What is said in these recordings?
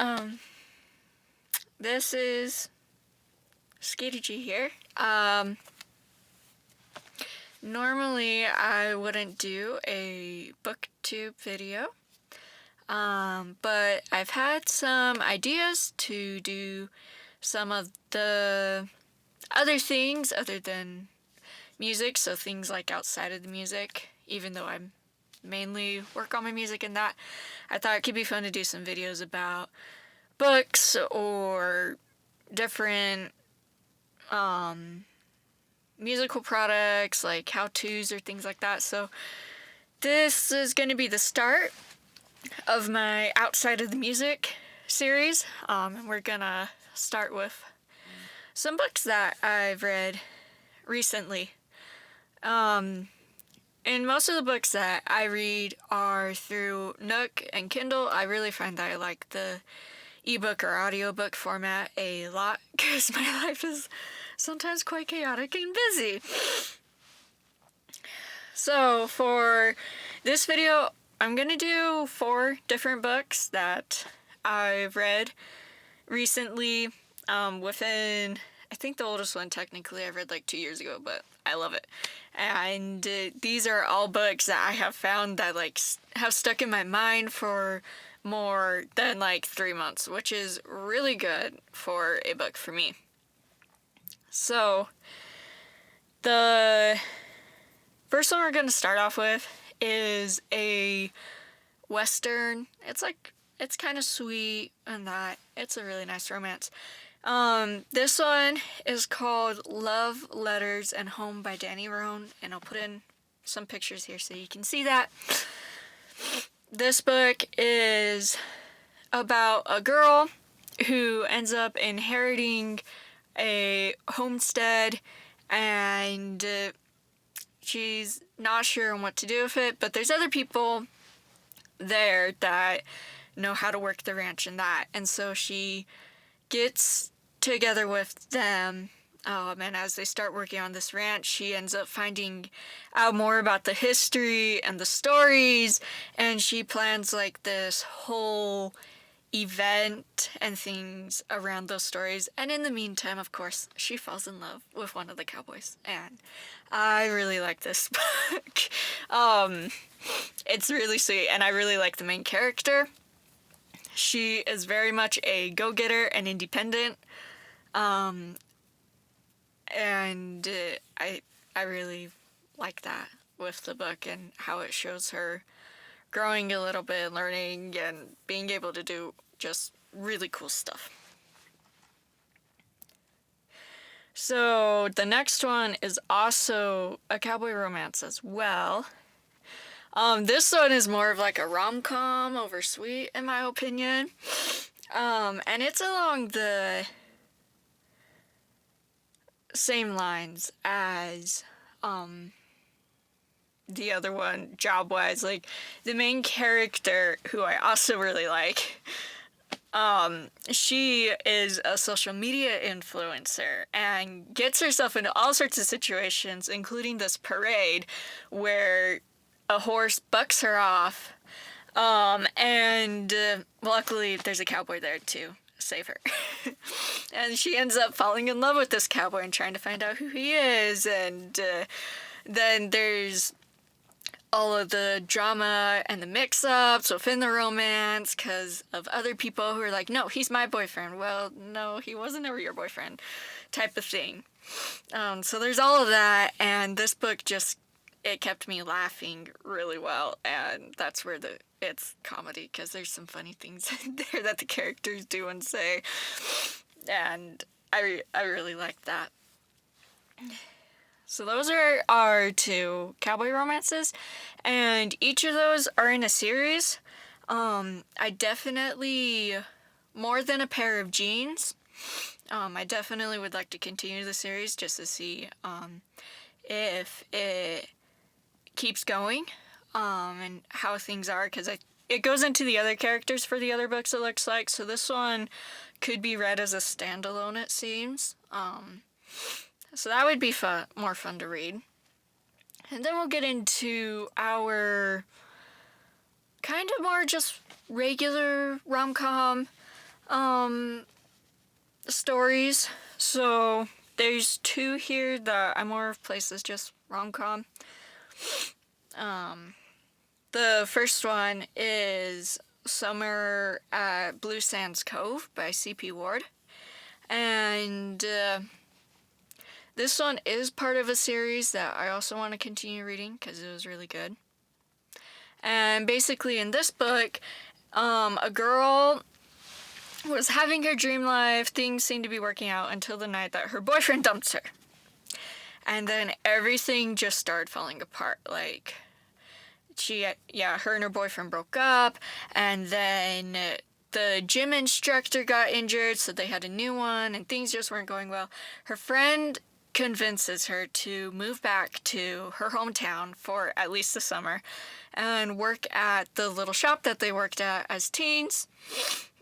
Um, this is Skater G here. Normally I wouldn't do a booktube video, but I've had some ideas to do some of the other things other than music, so things like outside of the music, even though I'm mainly work on my music and that. I thought it could be fun to do some videos about books or different musical products, like how-tos or things like that. So this is going to be the start of my outside of the music series. And we're gonna start with some books that I've read recently. And most of the books that I read are through Nook and Kindle. I really find that I like the ebook or audiobook format a lot because my life is sometimes quite chaotic and busy. So for this video, I'm gonna do 4 different books that I've read recently. Within, I think the oldest one technically I've read like 2 years ago, but I love it. And these are all books that I have found that like have stuck in my mind for more than like 3 months, which is really good for a book for me. So the first one we're going to start off with is a Western. It's kind of sweet and that. It's a really nice romance. This one is called Love Letters and Home by Danny Rohn, and I'll put in some pictures here so you can see that. This book is about a girl who ends up inheriting a homestead, and she's not sure on what to do with it, but there's other people there that know how to work the ranch and that, and so she gets together with them, and as they start working on this ranch, she ends up finding out more about the history and the stories, and she plans like this whole event and things around those stories. And in the meantime, of course, she falls in love with one of the cowboys, and I really like this book. It's really sweet, and I really like the main character. She is very much a go-getter and independent, and I really like that with the book and how it shows her growing a little bit, learning, and being able to do just really cool stuff. So the next one is also a cowboy romance as well. This one is more of like a rom-com over sweet, in my opinion. And it's along the same lines as the other one, job-wise. Like, the main character, who I also really like, she is a social media influencer and gets herself into all sorts of situations, including this parade where a horse bucks her off, and luckily there's a cowboy there to save her. And she ends up falling in love with this cowboy and trying to find out who he is, and then there's all of the drama and the mix-ups within the romance because of other people who are like, no, he's my boyfriend. Well, no, he wasn't ever your boyfriend, type of thing. So there's all of that, and this book just, it kept me laughing really well, and that's where it's comedy, because there's some funny things in there that the characters do and say, and I really like that. So those are our 2 cowboy romances, and each of those are in a series. I definitely, More Than a Pair of Jeans, I definitely would like to continue the series just to see if it keeps going, and how things are, because it goes into the other characters for the other books, it looks like, so this one could be read as a standalone, it seems. So that would be more fun to read. And then we'll get into our kind of more just regular rom-com. Um, Stories. So there's two here that I more of place as just rom-com. The first one is Summer at Blue Sands Cove by C.P. Ward. And this one is part of a series that I also want to continue reading because it was really good. And basically in this book, a girl was having her dream life. Things seemed to be working out until the night that her boyfriend dumped her. And then everything just started falling apart. Like, her and her boyfriend broke up, and then the gym instructor got injured, so they had a new one, and things just weren't going well. Her friend convinces her to move back to her hometown for at least the summer and work at the little shop that they worked at as teens.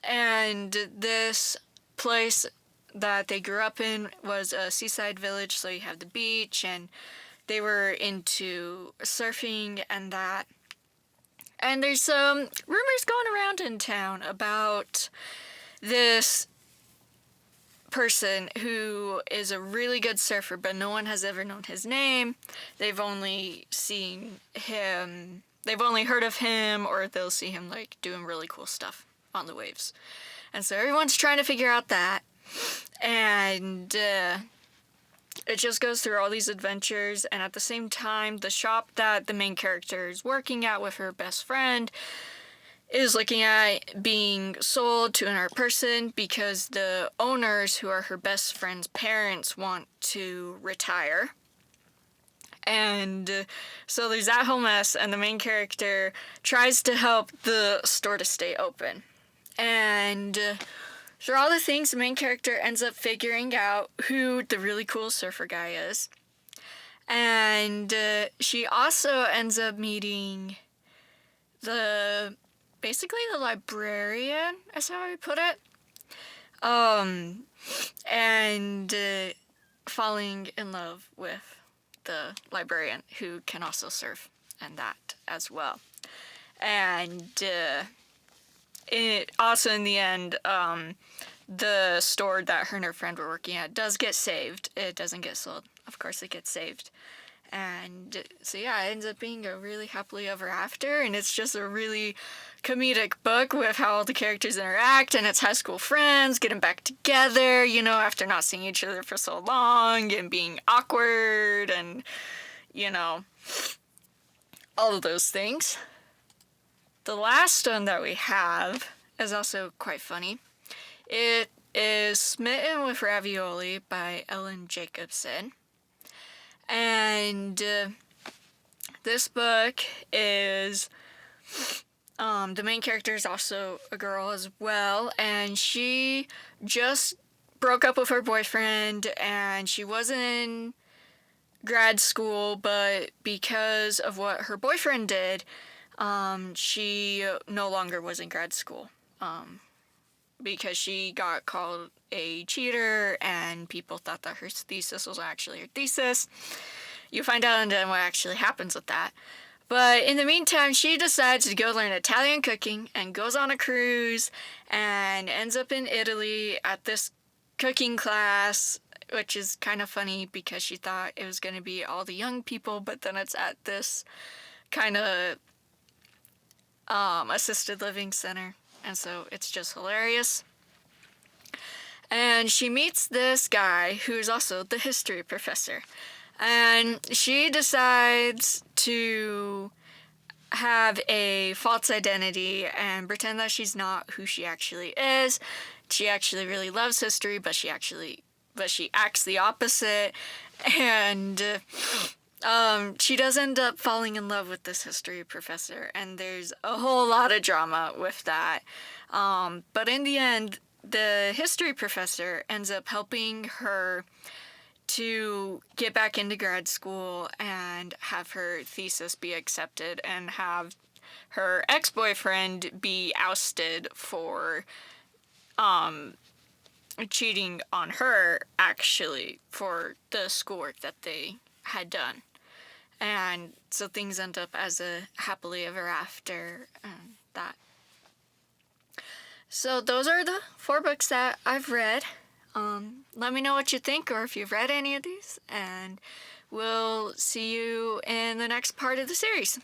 And this place that they grew up in was a seaside village, so you have the beach, and they were into surfing and that. And there's some rumors going around in town about this person who is a really good surfer, but no one has ever known his name. They've only seen him, they've only heard of him, or they'll see him like doing really cool stuff on the waves. And so everyone's trying to figure out that. And it just goes through all these adventures, and at the same time, the shop that the main character is working at with her best friend is looking at being sold to another person because the owners, who are her best friend's parents, want to retire. And so there's that whole mess, and the main character tries to help the store to stay open. And through all the things, the main character ends up figuring out who the really cool surfer guy is. And she also ends up meeting basically the librarian, is how I put it. And falling in love with the librarian, who can also surf and that as well. And it also, in the end, the store that her and her friend were working at does get saved. It doesn't get sold. Of course it gets saved. And so yeah, it ends up being a really happily ever after, and it's just a really comedic book with how all the characters interact, and it's high school friends getting back together, you know, after not seeing each other for so long, and being awkward, and, you know, all of those things. The last one that we have is also quite funny. It is Smitten with Ravioli by Ellen Jacobson. And this book is, the main character is also a girl as well, and she just broke up with her boyfriend, and she was in grad school, but because of what her boyfriend did, she no longer was in grad school, because she got called a cheater, and people thought that her thesis was actually her thesis. You find out then what actually happens with that. But in the meantime, she decides to go learn Italian cooking and goes on a cruise and ends up in Italy at this cooking class, which is kind of funny because she thought it was going to be all the young people, but then it's at this kind of assisted living center. And so it's just hilarious. And she meets this guy who's also the history professor. And she decides to have a false identity and pretend that she's not who she actually is. She actually really loves history, but she acts the opposite. And she does end up falling in love with this history professor, and there's a whole lot of drama with that. But in the end, the history professor ends up helping her to get back into grad school and have her thesis be accepted and have her ex-boyfriend be ousted for cheating on her, actually, for the schoolwork that they had done. And so things end up as a happily ever after, and that. So those are the 4 books that I've read. Let me know what you think or if you've read any of these, and we'll see you in the next part of the series.